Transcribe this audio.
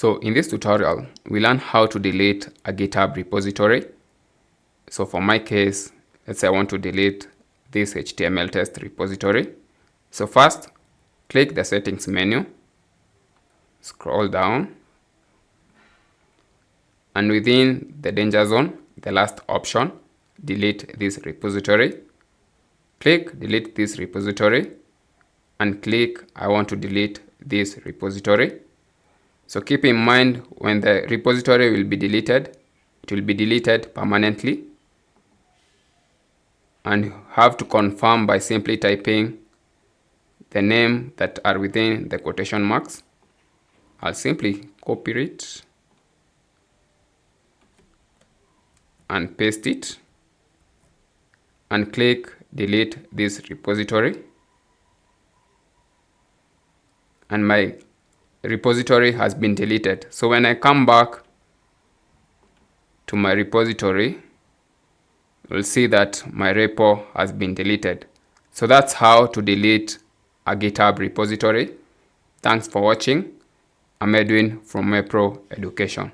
So in this tutorial, we learn how to delete a GitHub repository. So for my case, let's say I want to delete this HTML test repository. So first, click the settings menu, scroll down, and within the danger zone, the last option, delete this repository. Click delete this repository and click I want to delete this repository. So keep in mind, when the repository will be deleted, it will be deleted permanently. And you have to confirm by simply typing the name that are within the quotation marks. I'll simply copy it and paste it and click delete this repository. And my repository has been deleted. So when I come back to my repository, you'll see that my repo has been deleted. So that's how to delete a GitHub repository. Thanks for watching. I'm Edwin from Repro Education.